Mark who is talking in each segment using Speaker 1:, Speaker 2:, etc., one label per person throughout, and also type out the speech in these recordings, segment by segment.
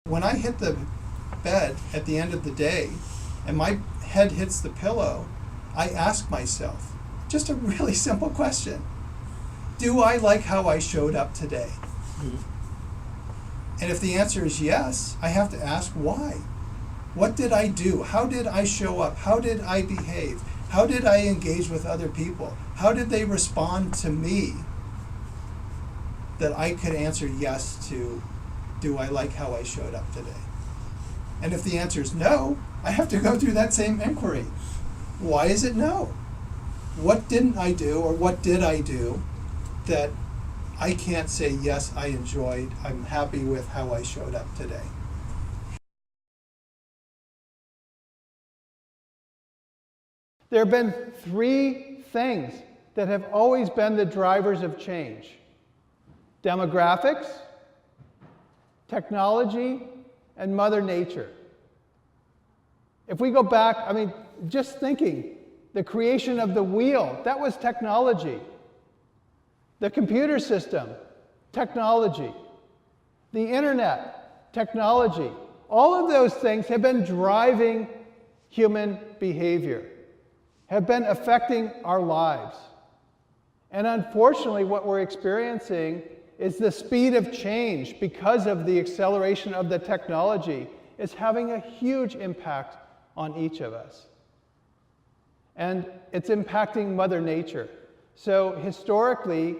Speaker 1: When I hit the bed at the end of the day and my head hits the pillow, I ask myself just a really simple question. Do I like how I showed up today? And if the answer is yes, I have to ask why. What did I do? How did I show up? How did I behave? How did I engage with other people? How did they respond to me that I could answer yes to, do I like how I showed up today? And if the answer is no, I have to go through that same inquiry. Why is it no? What didn't I do, or what did I do that I can't say, yes, I enjoyed, I'm happy with how I showed up today?
Speaker 2: There have been three things that have always been the drivers of change: demographics, technology, and Mother Nature. If we go back, I mean, just thinking, the creation of the wheel, that was technology. The computer system, technology. The internet, technology. All of those things have been driving human behavior, have been affecting our lives. And unfortunately, what we're experiencing is the speed of change, because of the acceleration of the technology, is having a huge impact on each of us. And it's impacting Mother Nature. So historically,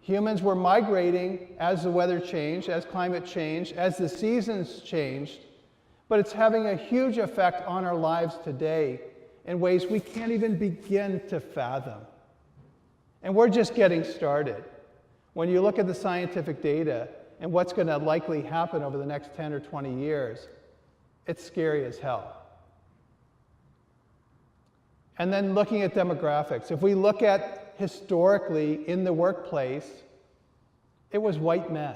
Speaker 2: humans were migrating as the weather changed, as climate changed, as the seasons changed, but it's having a huge effect on our lives today in ways we can't even begin to fathom. And we're just getting started. When you look at the scientific data and what's going to likely happen over the next 10 or 20 years, it's scary as hell. And then looking at demographics. If we look at historically in the workplace, it was white men.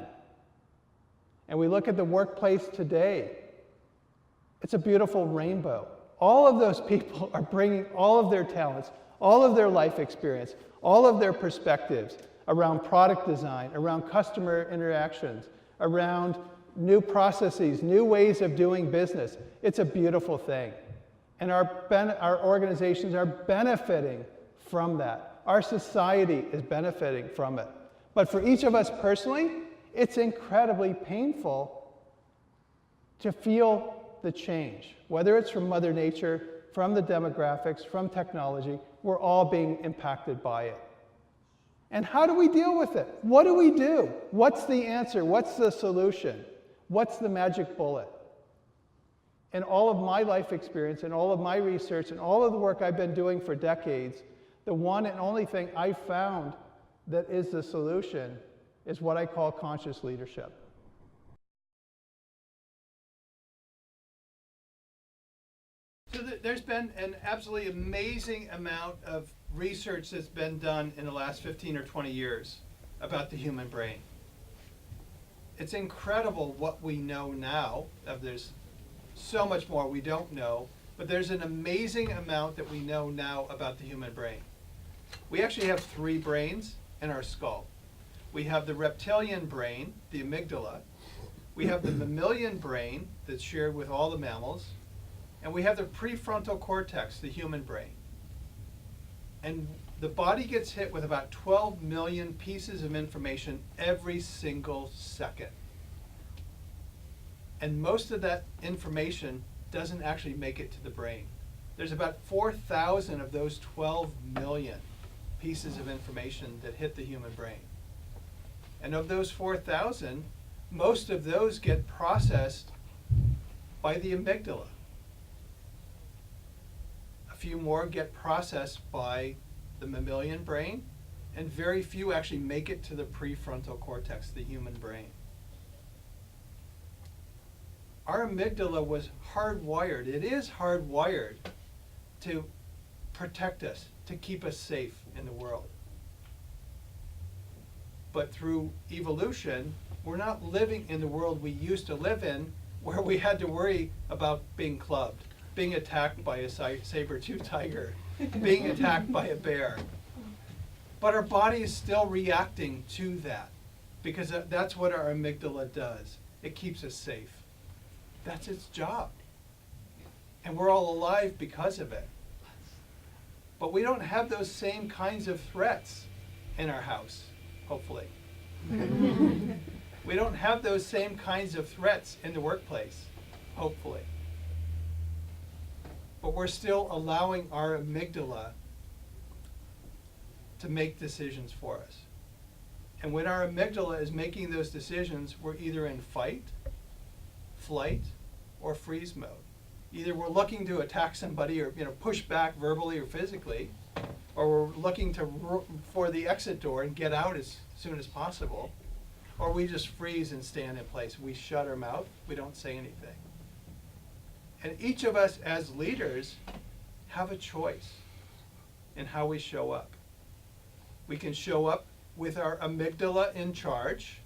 Speaker 2: And we look at the workplace today, it's a beautiful rainbow. All of those people are bringing all of their talents, all of their life experience, all of their perspectives around product design, around customer interactions, around new processes, new ways of doing business. It's a beautiful thing. And our organizations are benefiting from that. Our society is benefiting from it. But for each of us personally, it's incredibly painful to feel the change. Whether it's from Mother Nature, from the demographics, from technology, we're all being impacted by it. And how do we deal with it? What do we do? What's the answer? What's the solution? What's the magic bullet? In all of my life experience and all of my research and all of the work I've been doing for decades, the one and only thing I found that is the solution is what I call conscious leadership. So there's been an absolutely amazing amount of research that's been done in the last 15 or 20 years about the human brain. It's incredible what we know now. There's so much more we don't know, but there's an amazing amount that we know now about the human brain. We actually have three brains in our skull. We have the reptilian brain, the amygdala. We have the mammalian brain that's shared with all the mammals. And we have the prefrontal cortex, the human brain. And the body gets hit with about 12 million pieces of information every single second. And most of that information doesn't actually make it to the brain. There's about 4,000 of those 12 million pieces of information that hit the human brain. And of those 4,000, most of those get processed by the amygdala. A few more get processed by the mammalian brain, and very few actually make it to the prefrontal cortex, the human brain. Our amygdala was hardwired, it is hardwired to protect us, to keep us safe in the world. But through evolution, we're not living in the world we used to live in, where we had to worry about being clubbed, being attacked by a saber-toothed tiger, being attacked by a bear. But our body is still reacting to that, because that's what our amygdala does. It keeps us safe.
Speaker 1: That's its job. And we're all alive because of it. But we don't have those same kinds of threats in our house, hopefully. We don't have those same kinds of threats in the workplace, hopefully. But we're still allowing our amygdala to make decisions for us. And when our amygdala is making those decisions, we're either in fight, flight, or freeze mode. Either we're looking to attack somebody or push back verbally or physically, or we're looking for the exit door and get out as soon as possible, or we just freeze and stand in place. We shut our mouth, we don't say anything. And each of us as leaders have a choice in how we show up. We can show up with our amygdala in charge,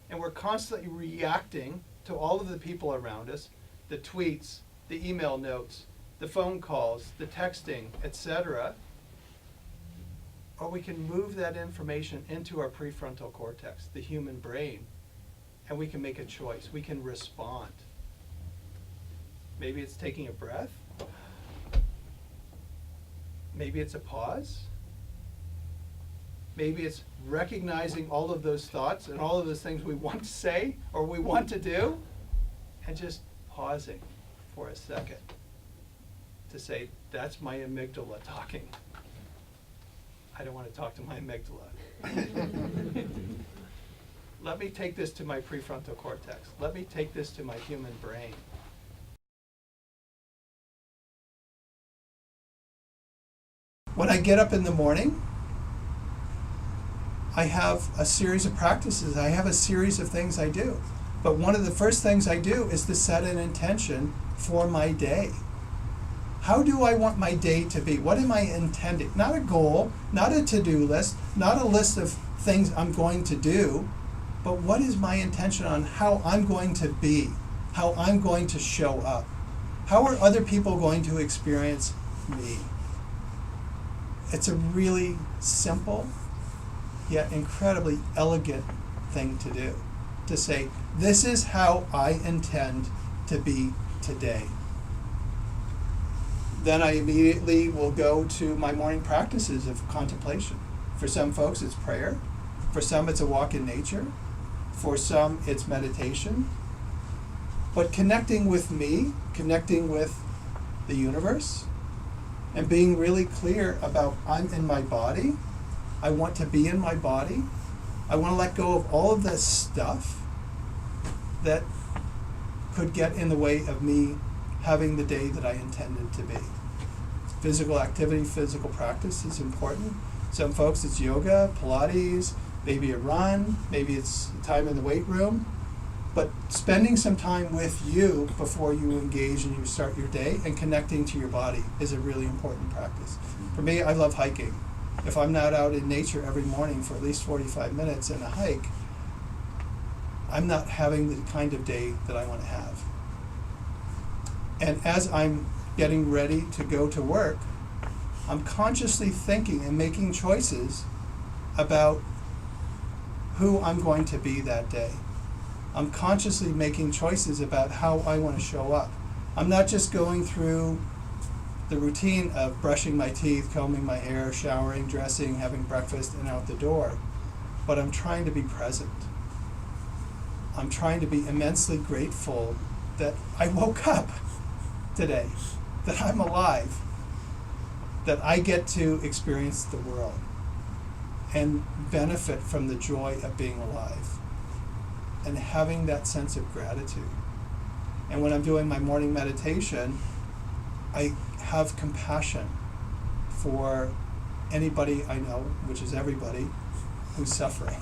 Speaker 1: and we're constantly reacting to all of the people around us, the tweets, the email notes, the phone calls, the texting, etc. Or we can move that information into our prefrontal cortex, the human brain, and we can make a choice. We can respond. Maybe it's taking a breath. Maybe it's a pause. Maybe it's recognizing all of those thoughts and all of those things we want to say or we want to do, and just pausing for a second to say, that's my amygdala talking. I don't want to talk to my amygdala. Let me take this to my prefrontal cortex. Let me take this to my human brain. When I get up in the morning, I have a series of practices. I have a series of things I do. But one of the first things I do is to set an intention for my day. How do I want my day to be? What am I intending? Not a goal, not a to-do list, not a list of things I'm going to do, but what is my intention on how I'm going to be, how I'm going to show up? How are other people going to experience me? It's a really simple, yet incredibly elegant thing to do. To say, this is how I intend to be today. Then I immediately will go to my morning practices of contemplation. For some folks, it's prayer. For some, it's a walk in nature. For some, it's meditation. But connecting with me, connecting with the universe, and being really clear about I'm in my body. I want to be in my body. I want to let go of all of this stuff that could get in the way of me having the day that I intended to be. Physical activity, physical practice is important. Some folks, it's yoga, Pilates, maybe a run, maybe it's time in the weight room. But spending some time with you before you engage and you start your day and connecting to your body is a really important practice. For me, I love hiking. If I'm not out in nature every morning for at least 45 minutes in a hike, I'm not having the kind of day that I want to have. And as I'm getting ready to go to work, I'm consciously thinking and making choices about who I'm going to be that day. I'm consciously making choices about how I want to show up. I'm not just going through the routine of brushing my teeth, combing my hair, showering, dressing, having breakfast, and out the door, but I'm trying to be present. I'm trying to be immensely grateful that I woke up today, that I'm alive, that I get to experience the world and benefit from the joy of being alive and having that sense of gratitude. And when I'm doing my morning meditation, I have compassion for anybody I know, which is everybody, who's suffering.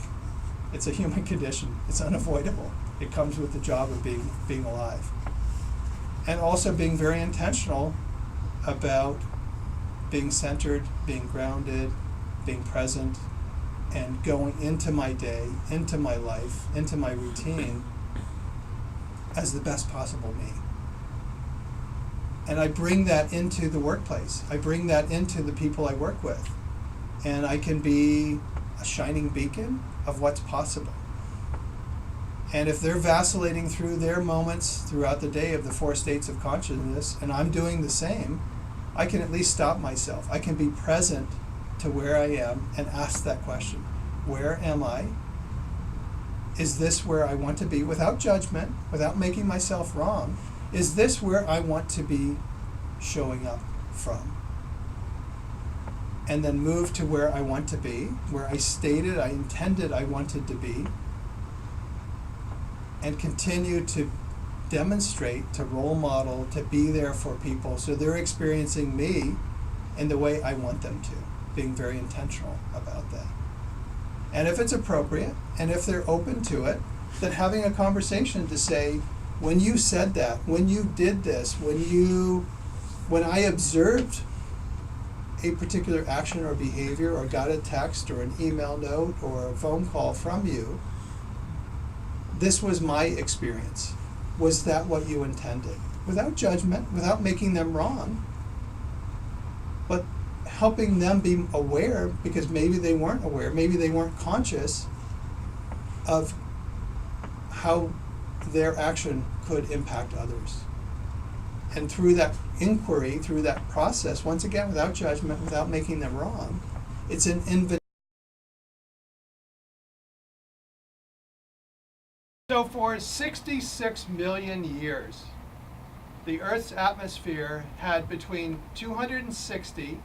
Speaker 1: It's a human condition. It's unavoidable. It comes with the job of being alive. And also being very intentional about being centered, being grounded, being present, and going into my day, into my life, into my routine as the best possible me. And I bring that into the workplace. I bring that into the people I work with. And I can be a shining beacon of what's possible. And if they're vacillating through their moments throughout the day of the 4 states of consciousness, and I'm doing the same, I can at least stop myself. I can be present to where I am and ask that question. Where am I? Is this where I want to be? Without judgment, without making myself wrong. Is this where I want to be showing up from? And then move to where I want to be, where I stated, I intended I wanted to be, and continue to demonstrate, to role model, to be there for people so they're experiencing me in the way I want them to, being very intentional about that. And if it's appropriate, and if they're open to it, then having a conversation to say, when you said that, when you did this, when I observed a particular action or behavior, or got a text or an email note or a phone call from you, this was my experience. Was that what you intended? Without judgment, without making them wrong, but helping them be aware, because maybe they weren't aware, maybe they weren't conscious of how their action could impact others. And through that inquiry, through that process, once again, without judgment, without making them wrong, it's an invitation. So for 66 million years, the Earth's atmosphere had between 260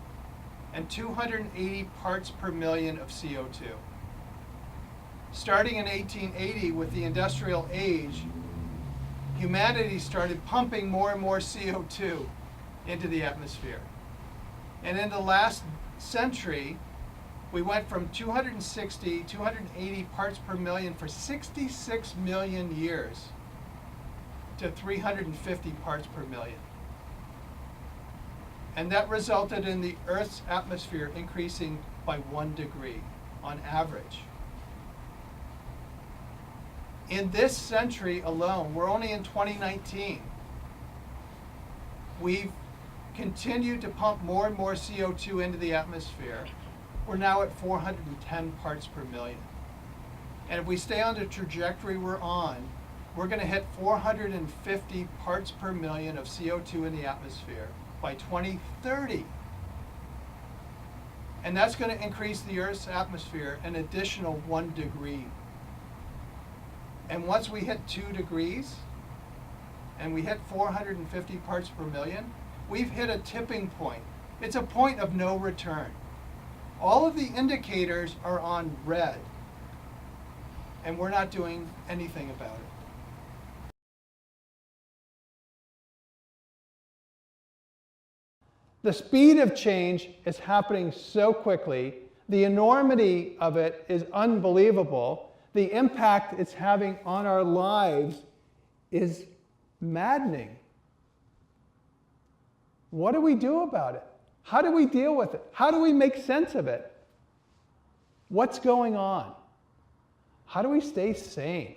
Speaker 1: and 280 parts per million of CO2. Starting in 1880 with the industrial age, humanity started pumping more and more CO2 into the atmosphere. And in the last century, we went from 260, 280 parts per million for 66 million years to 350 parts per million. And that resulted in the Earth's atmosphere increasing by 1 degree on average. In this century alone, we're only in 2019, we've continued to pump more and more CO2 into the atmosphere. We're now at 410 parts per million. And if we stay on the trajectory we're on, we're going to hit 450 parts per million of CO2 in the atmosphere by 2030. And that's going to increase the Earth's atmosphere an additional 1 degree. And once we hit 2 degrees, and we hit 450 parts per million, we've hit a tipping point. It's a point of no return. All of the indicators are on red, and we're not doing anything about it.
Speaker 2: The speed of change is happening so quickly. The enormity of it is unbelievable. The impact it's having on our lives is maddening. What do we do about it? How do we deal with it? How do we make sense of it? What's going on? How do we stay sane?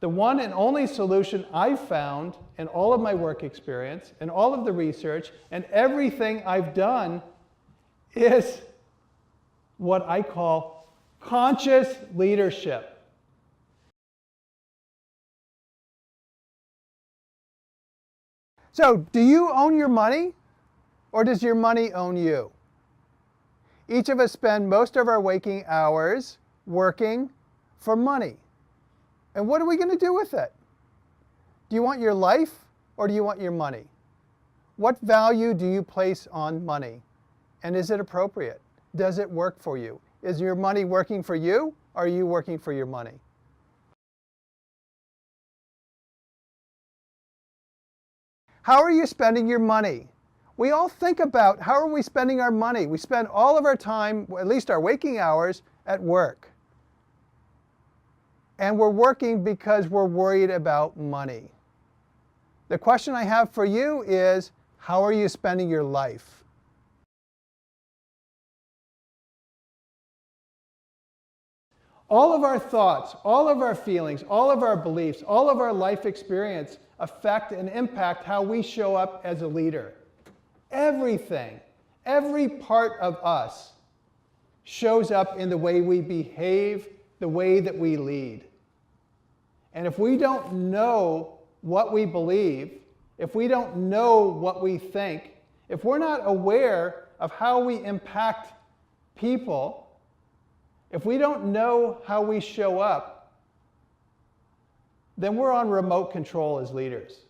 Speaker 2: The one and only solution I've found in all of my work experience, and all of the research, and everything I've done is what I call conscious leadership. So, do you own your money, or does your money own you? Each of us spend most of our waking hours working for money. And what are we going to do with it? Do you want your life, or do you want your money? What value do you place on money? And is it appropriate? Does it work for you? Is your money working for you, or are you working for your money? How are you spending your money? We all think about, how are we spending our money? We spend all of our time, at least our waking hours, at work. And we're working because we're worried about money. The question I have for you is, how are you spending your life? All of our thoughts, all of our feelings, all of our beliefs, all of our life experience affect and impact how we show up as a leader. Everything, every part of us shows up in the way we behave, the way that we lead. And if we don't know what we believe, if we don't know what we think, if we're not aware of how we impact people, if we don't know how we show up, then we're on remote control as leaders.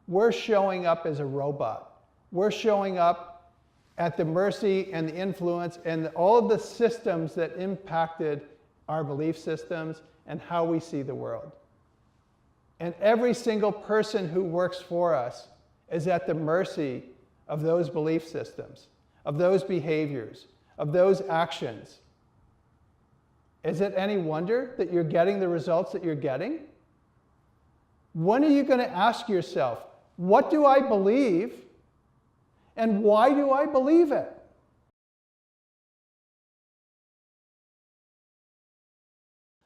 Speaker 2: We're showing up as a robot. We're showing up at the mercy and the influence and all of the systems that impacted our belief systems and how we see the world. And every single person who works for us is at the mercy of those belief systems, of those behaviors, of those actions. Is it any wonder that you're getting the results that you're getting? When are you going to ask yourself, what do I believe and why do I believe it?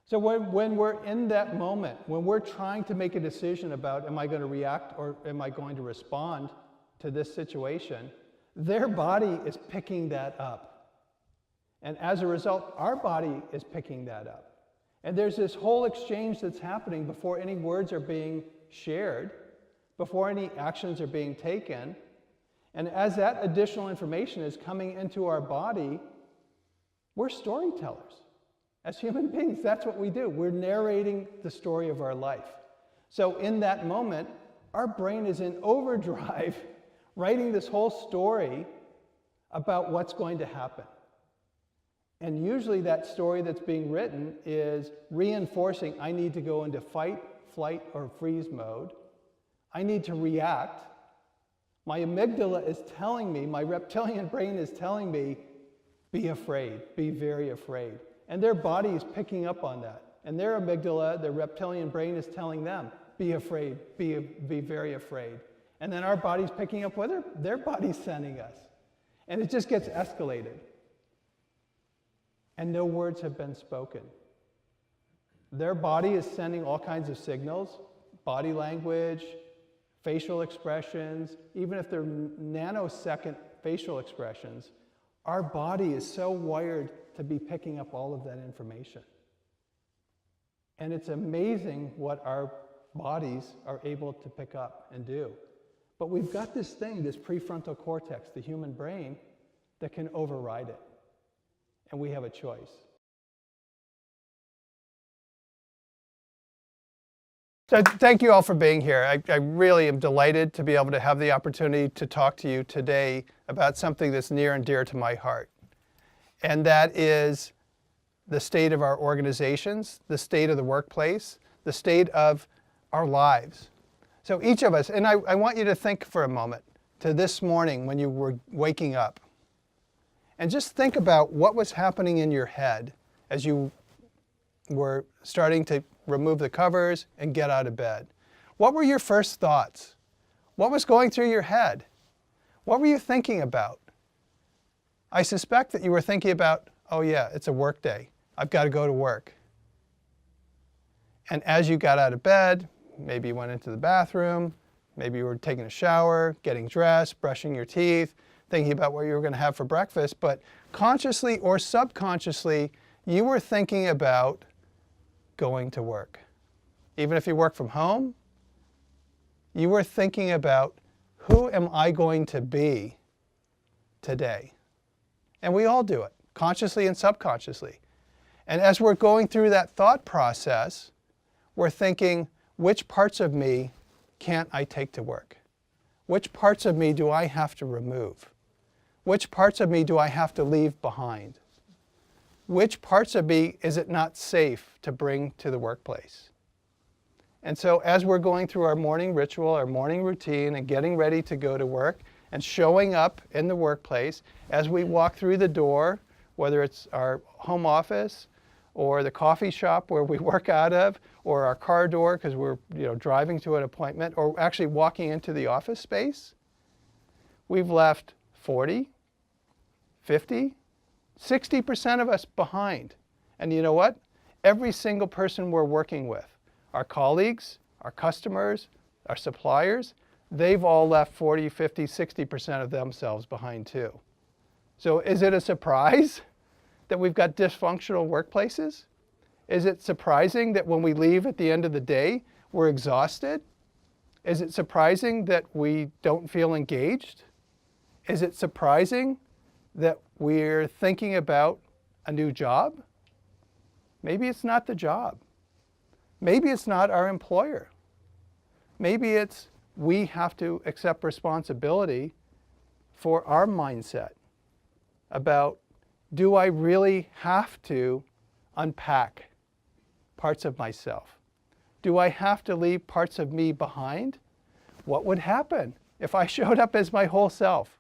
Speaker 2: So when we're in that moment, when we're trying to make a decision about am I going to react or am I going to respond to this situation, their body is picking that up. And as a result, our body is picking that up. And there's this whole exchange that's happening before any words are being shared, before any actions are being taken. And as that additional information is coming into our body, we're storytellers. As human beings, that's what we do. We're narrating the story of our life. So in that moment, our brain is in overdrive, writing this whole story about what's going to happen. And usually that story that's being written is reinforcing, I need to go into fight, flight, or freeze mode. I need to react. My amygdala is telling me, my reptilian brain is telling me, be afraid, be very afraid. And their body is picking up on that. And their amygdala, their reptilian brain is telling them, be afraid, be very afraid. And then our body's picking up what their body's sending us. And it just gets escalated. And no words have been spoken. Their body is sending all kinds of signals, body language, facial expressions, even if they're nanosecond facial expressions, our body is so wired to be picking up all of that information. And it's amazing what our bodies are able to pick up and do. But we've got this thing, this prefrontal cortex, the human brain, that can override it. And we have a choice. So thank you all for being here. I really am delighted to be able to have the opportunity to talk to you today about something that's near and dear to my heart. And that is the state of our organizations, the state of the workplace, the state of our lives. So each of us, and I want you to think for a moment to this morning when you were waking up. And just think about what was happening in your head as you were starting to remove the covers and get out of bed. What were your first thoughts? What was going through your head? What were you thinking about? I suspect that you were thinking about, oh yeah, it's a work day. I've got to go to work. And as you got out of bed, maybe you went into the bathroom, maybe you were taking a shower, getting dressed, brushing your teeth, thinking about what you were going to have for breakfast, but consciously or subconsciously, you were thinking about going to work. Even if you work from home, you were thinking about, who am I going to be today? And we all do it, consciously and subconsciously. And as we're going through that thought process, we're thinking, which parts of me can't I take to work? Which parts of me do I have to remove? Which parts of me do I have to leave behind? Which parts of me is it not safe to bring to the workplace? And so as we're going through our morning ritual, our morning routine, and getting ready to go to work, and showing up in the workplace, as we walk through the door, whether it's our home office or the coffee shop where we work out of, or our car door because we're driving to an appointment, or actually walking into the office space, we've left 40, 50, 60% of us behind. And you know what? Every single person we're working with, our colleagues, our customers, our suppliers, they've all left 40, 50, 60% of themselves behind too. So is it a surprise that we've got dysfunctional workplaces? Is it surprising that when we leave at the end of the day, we're exhausted? Is it surprising that we don't feel engaged? Is it surprising that we're thinking about a new job? Maybe it's not the job. Maybe it's not our employer. Maybe it's we have to accept responsibility for our mindset about, do I really have to unpack parts of myself? Do I have to leave parts of me behind? What would happen if I showed up as my whole self?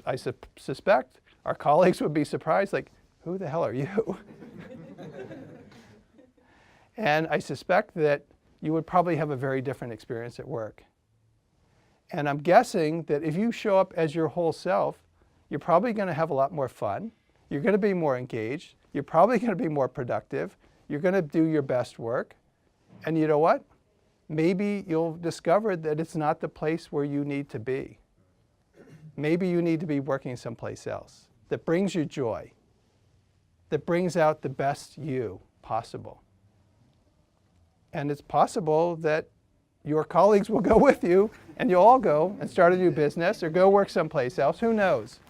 Speaker 2: I suspect our colleagues would be surprised, like, who the hell are you? And I suspect that you would probably have a very different experience at work. And I'm guessing that if you show up as your whole self, you're probably going to have a lot more fun. You're going to be more engaged. You're probably going to be more productive. You're going to do your best work. And you know what? Maybe you'll discover that it's not the place where you need to be. Maybe you need to be working someplace else that brings you joy, that brings out the best you possible. And it's possible that your colleagues will go with you and you'll all go and start a new business or go work someplace else. Who knows?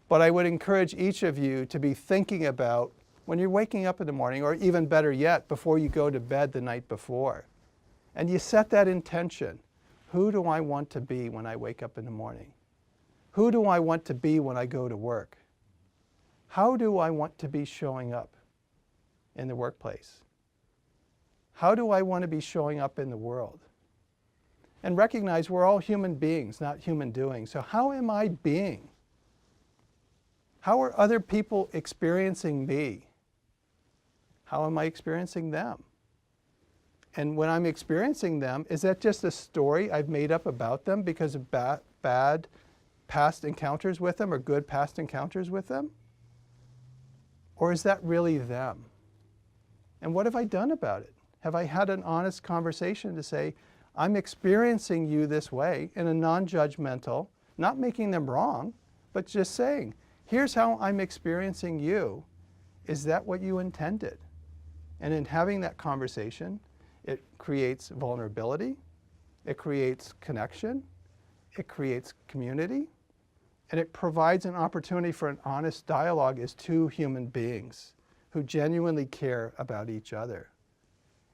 Speaker 2: But I would encourage each of you to be thinking about when you're waking up in the morning, or even better yet, before you go to bed the night before. And you set that intention. Who do I want to be when I wake up in the morning? Who do I want to be when I go to work? How do I want to be showing up in the workplace? How do I want to be showing up in the world? And recognize we're all human beings, not human doing. So how am I being? How are other people experiencing me? How am I experiencing them? And when I'm experiencing them, is that just a story I've made up about them because of bad past encounters with them or good past encounters with them? Or is that really them? And what have I done about it? Have I had an honest conversation to say, I'm experiencing you this way in a non-judgmental, not making them wrong, but just saying, here's how I'm experiencing you. Is that what you intended? And in having that conversation, it creates vulnerability, it creates connection, it creates community, and it provides an opportunity for an honest dialogue as two human beings who genuinely care about each other.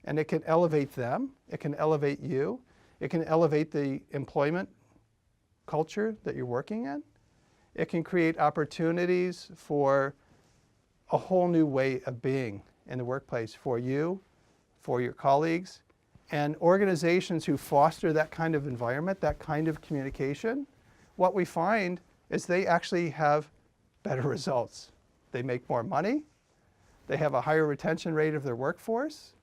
Speaker 2: And it can elevate them, it can elevate you, it can elevate the employment culture that you're working in. It can create opportunities for a whole new way of being in the workplace for you, for your colleagues, and organizations who foster that kind of environment, that kind of communication. What we find is they actually have better results. They make more money, they have a higher retention rate of their workforce,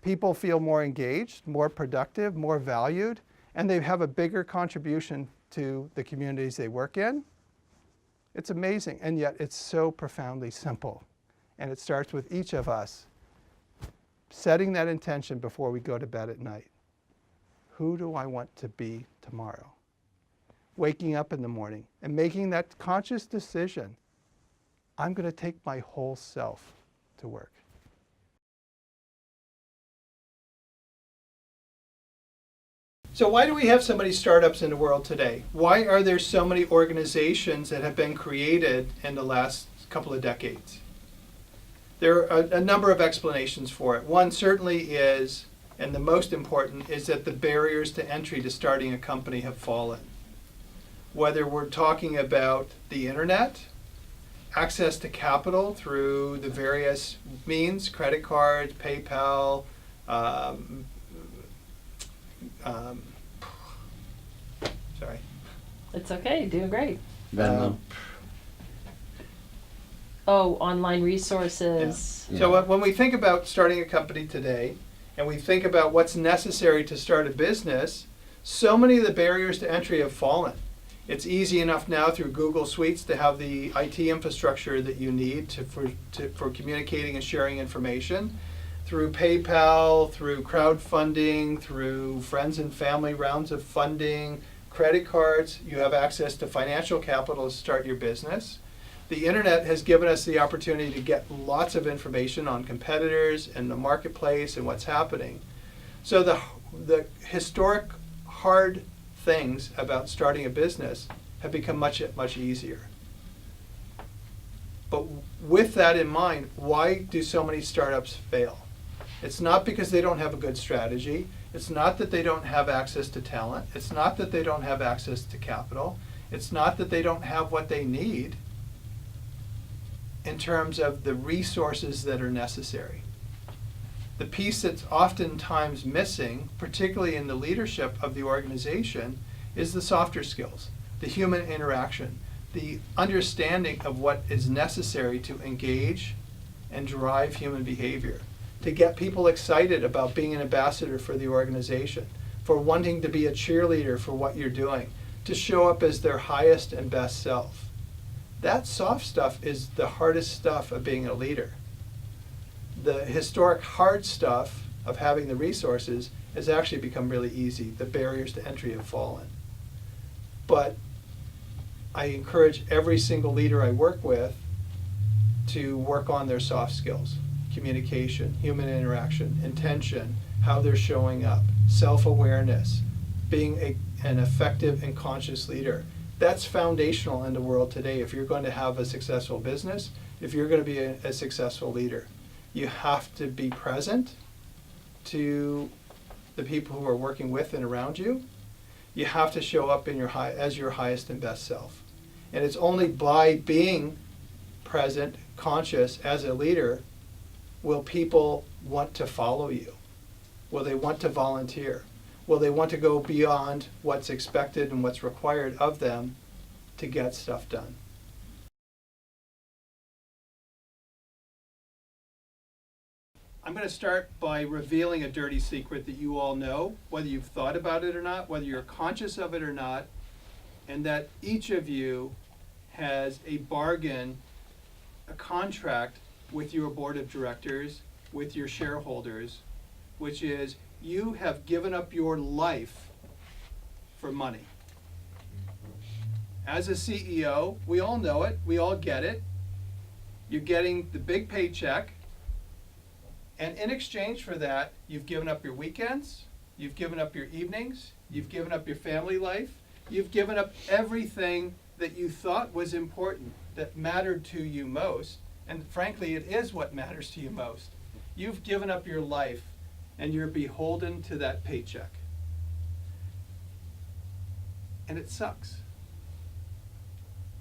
Speaker 2: people feel more engaged, more productive, more valued, and they have a bigger contribution to the communities they work in. It's amazing, and yet it's so profoundly simple. And it starts with each of us setting that intention before we go to bed at night. Who do I want to be tomorrow? Waking up in the morning and making that conscious decision. I'm going to take my whole self to work. So why do we have so many startups in the world today? Why are there so many organizations that have been created in the last couple of decades? There are a number of explanations for it. One certainly is, and the most important, is that the barriers to entry to starting a company have fallen. Whether we're talking about the internet, access to capital through the various means, credit cards, PayPal, sorry.
Speaker 3: It's okay, you're doing great.
Speaker 4: Venmo.
Speaker 3: Oh, online resources.
Speaker 2: Yeah. So when we think about starting a company today, and we think about what's necessary to start a business, so many of the barriers to entry have fallen. It's easy enough now through Google Suites to have the IT infrastructure that you need for communicating and sharing information. Through PayPal, through crowdfunding, through friends and family rounds of funding, credit cards, you have access to financial capital to start your business. The internet has given us the opportunity to get lots of information on competitors and the marketplace and what's happening. So the historic hard things about starting a business have become much easier. But with that in mind, why do so many startups fail? It's not because they don't have a good strategy. It's not that they don't have access to talent. It's not that they don't have access to capital. It's not that they don't have what they need in terms of the resources that are necessary. The piece that's oftentimes missing, particularly in the leadership of the organization, is the softer skills, the human interaction, the understanding of what is necessary to engage and drive human behavior, to get people excited about being an ambassador for the organization, for wanting to be a cheerleader for what you're doing, to show up as their highest and best self. That soft stuff is the hardest stuff of being a leader. The historic hard stuff of having the resources has actually become really easy. The barriers to entry have fallen. But I encourage every single leader I work with to work on their soft skills: communication, human interaction, intention, how they're showing up, self-awareness, being an effective and conscious leader. That's foundational in the world today if you're going to have a successful business, if you're going to be a successful leader. You have to be present to the people who are working with and around you. You have to show up in as your highest and best self. And it's only by being present, conscious as a leader, will people want to follow you. Will they want to volunteer? Will they want to go beyond what's expected and what's required of them to get stuff done? I'm going to start by revealing a dirty secret that you all know, whether you've thought about it or not, whether you're conscious of it or not, and that each of you has a bargain, a contract with your board of directors, with your shareholders, which is you have given up your life for money. As a CEO, we all know it, we all get it. You're getting the big paycheck, and in exchange for that, you've given up your weekends, you've given up your evenings, you've given up your family life, you've given up everything that you thought was important, that mattered to you most, and frankly, it is what matters to you most. You've given up your life, and you're beholden to that paycheck. And it sucks.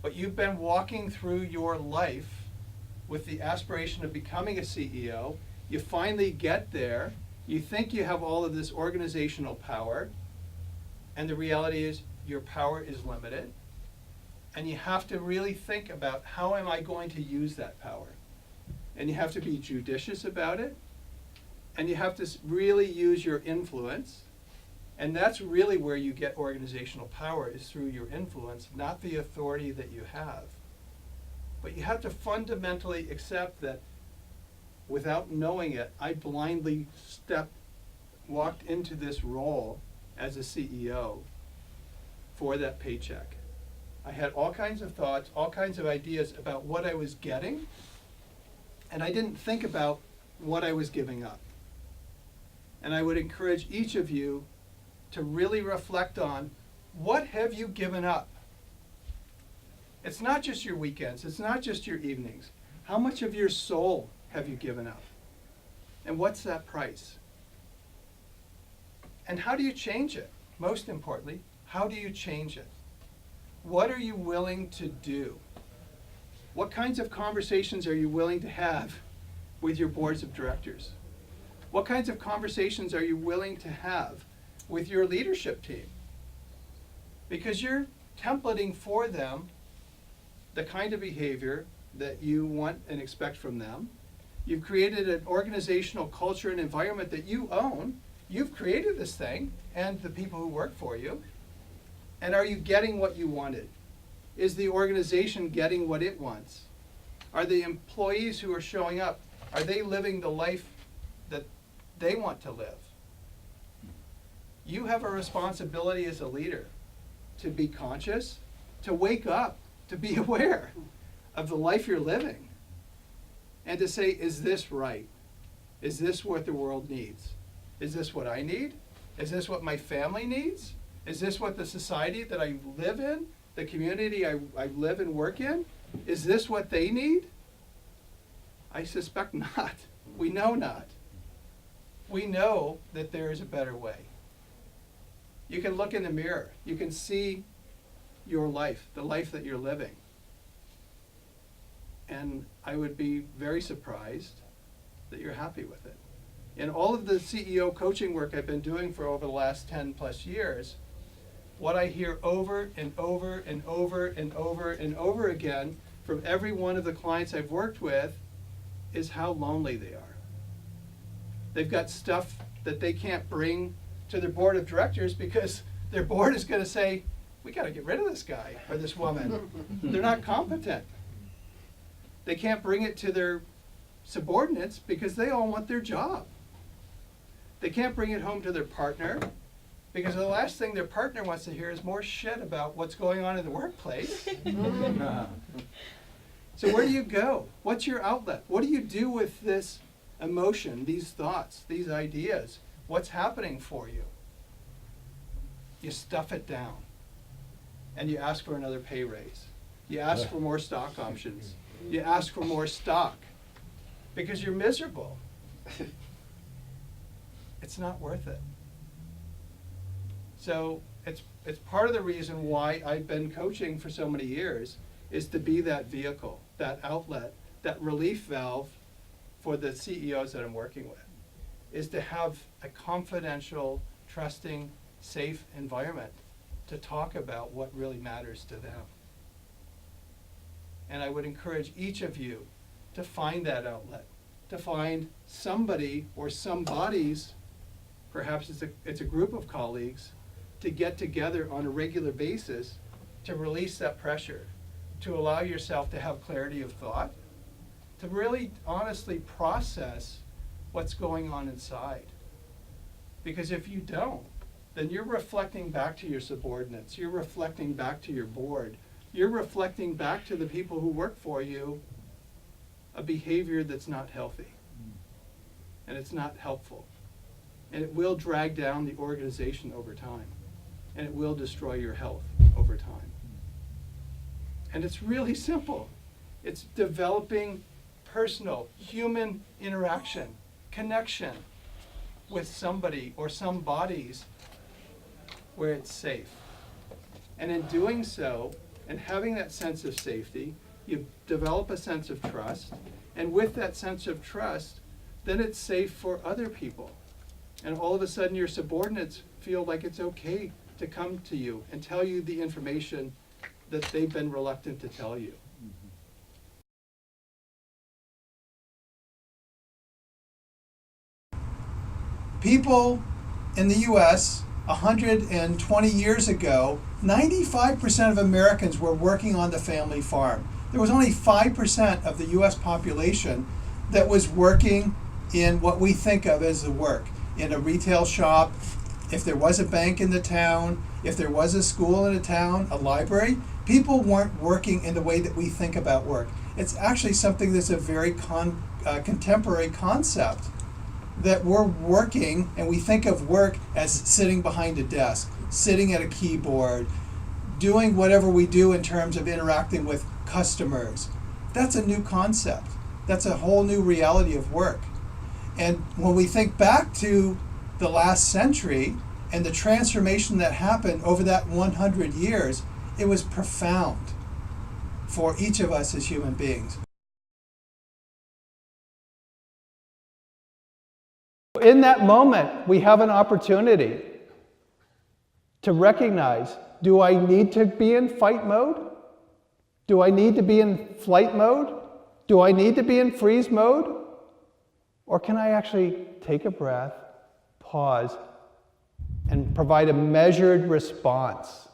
Speaker 2: But you've been walking through your life with the aspiration of becoming a CEO. You finally get there. You think you have all of this organizational power, and the reality is your power is limited. And you have to really think about, how am I going to use that power? And you have to be judicious about it. And you have to really use your influence. And that's really where you get organizational power, is through your influence, not the authority that you have. But you have to fundamentally accept that without knowing it, I blindly walked into this role as a CEO for that paycheck. I had all kinds of thoughts, all kinds of ideas about what I was getting, and I didn't think about what I was giving up. And I would encourage each of you to really reflect on, what have you given up? It's not just your weekends, it's not just your evenings. How much of your soul have you given up? And what's that price? And how do you change it? Most importantly, how do you change it? What are you willing to do? What kinds of conversations are you willing to have with your boards of directors? What kinds of conversations are you willing to have with your leadership team? Because you're templating for them the kind of behavior that you want and expect from them. You've created an organizational culture and environment that you own. You've created this thing and the people who work for you. And are you getting what you wanted? Is the organization getting what it wants? Are the employees who are showing up, are they living the life that they want to live? You have a responsibility as a leader to be conscious, to wake up, to be aware
Speaker 1: of the life you're living and to say, is this right? Is this what the world needs? Is this what I need? Is this what my family needs? Is this what the society that I live in, the community I live and work in, is this what they need? I suspect not. We know not. We know that there is a better way. You can look in the mirror. You can see your life, the life that you're living. And I would be very surprised that you're happy with it. In all of the CEO coaching work I've been doing for over the last 10 plus years, what I hear over and over and over and over and over again from every one of the clients I've worked with is how lonely they are. They've got stuff that they can't bring to their board of directors because their board is going to say, we got to get rid of this guy or this woman. They're not competent. They can't bring it to their subordinates because they all want their job. They can't bring it home to their partner because the last thing their partner wants to hear is more shit about what's going on in the workplace. So where do you go? What's your outlet? What do you do with this emotion, these thoughts, these ideas? What's happening for you? You stuff it down and you ask for another pay raise. You ask for more stock options. You ask for more stock because you're miserable. It's not worth it. So it's part of the reason why I've been coaching for so many years is to be that vehicle, that outlet, that relief valve for the CEOs that I'm working with, is to have a confidential, trusting, safe environment to talk about what really matters to them. And I would encourage each of you to find that outlet, to find somebody or some bodies, perhaps it's a group of colleagues, to get together on a regular basis to release that pressure, to allow yourself to have clarity of thought, to really honestly process what's going on inside. Because if you don't, then you're reflecting back to your subordinates, you're reflecting back to your board, you're reflecting back to the people who work for you a behavior that's not healthy. And it's not helpful. And it will drag down the organization over time. And it will destroy your health over time. And it's really simple. It's developing personal, human interaction, connection with somebody or some bodies where it's safe. And in doing so, and having that sense of safety, you develop a sense of trust. And with that sense of trust, then it's safe for other people. And all of a sudden your subordinates feel like it's okay to come to you and tell you the information that they've been reluctant to tell you. People in the US 120 years ago, 95% of Americans were working on the family farm. There was only 5% of the US population that was working in what we think of as the work, in a retail shop, if there was a bank in the town, if there was a school in a town, a library. People weren't working in the way that we think about work. It's actually something that's a very contemporary concept, that we're working and we think of work as sitting behind a desk, sitting at a keyboard, doing whatever we do in terms of interacting with customers. That's a new concept. That's a whole new reality of work. And when we think back to the last century and the transformation that happened over that 100 years, it was profound for each of us as human beings.
Speaker 2: In that moment, we have an opportunity to recognize, do I need to be in fight mode? Do I need to be in flight mode? Do I need to be in freeze mode? Or can I actually take a breath, pause, and provide a measured response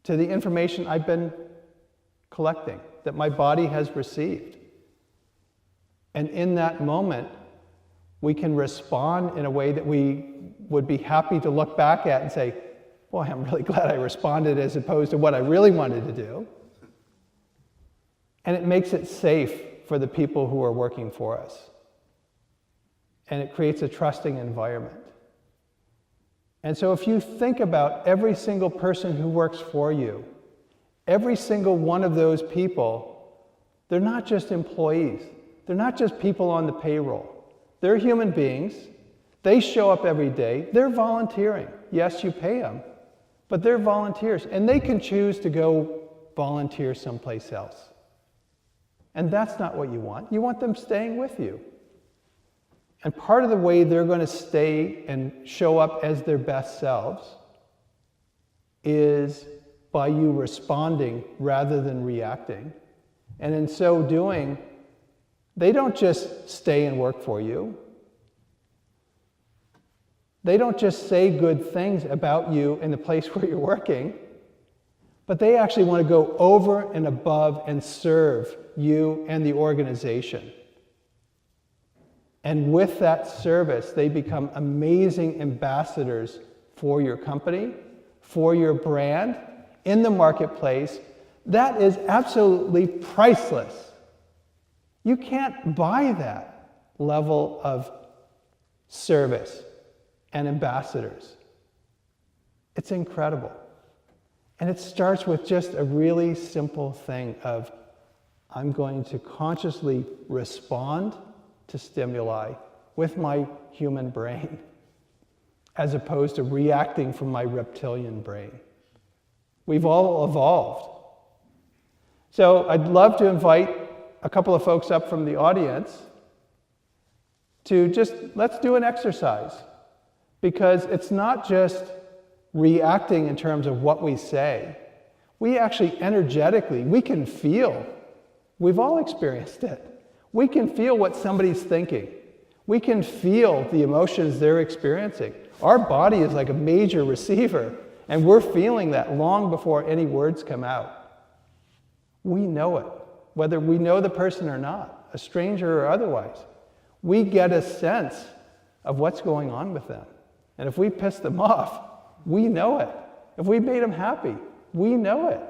Speaker 2: to the information I've been collecting, that my body has received? And in that moment, we can respond in a way that we would be happy to look back at and say, boy, I'm really glad I responded, as opposed to what I really wanted to do. And it makes it safe for the people who are working for us. And it creates a trusting environment. And so if you think about every single person who works for you, every single one of those people, they're not just employees. They're not just people on the payroll. They're human beings. They show up every day. They're volunteering. Yes, you pay them, but they're volunteers. And they can choose to go volunteer someplace else. And that's not what you want. You want them staying with you. And part of the way they're going to stay and show up as their best selves is by you responding rather than reacting. And in so doing, they don't just stay and work for you. They don't just say good things about you in the place where you're working, but they actually want to go over and above and serve you and the organization. And with that service, they become amazing ambassadors for your company, for your brand, in the marketplace. That is absolutely priceless. You can't buy that level of service and ambassadors. It's incredible. And it starts with just a really simple thing of, I'm going to consciously respond to stimuli with my human brain, as opposed to reacting from my reptilian brain. We've all evolved. So I'd love to invite a couple of folks up from the audience to just, let's do an exercise. Because it's not just reacting in terms of what we say. We actually energetically, we can feel. We've all experienced it. We can feel what somebody's thinking. We can feel the emotions they're experiencing. Our body is like a major receiver, and we're feeling that long before any words come out. We know it, whether we know the person or not, a stranger or otherwise. We get a sense of what's going on with them. And if we piss them off, we know it. If we made them happy, we know it.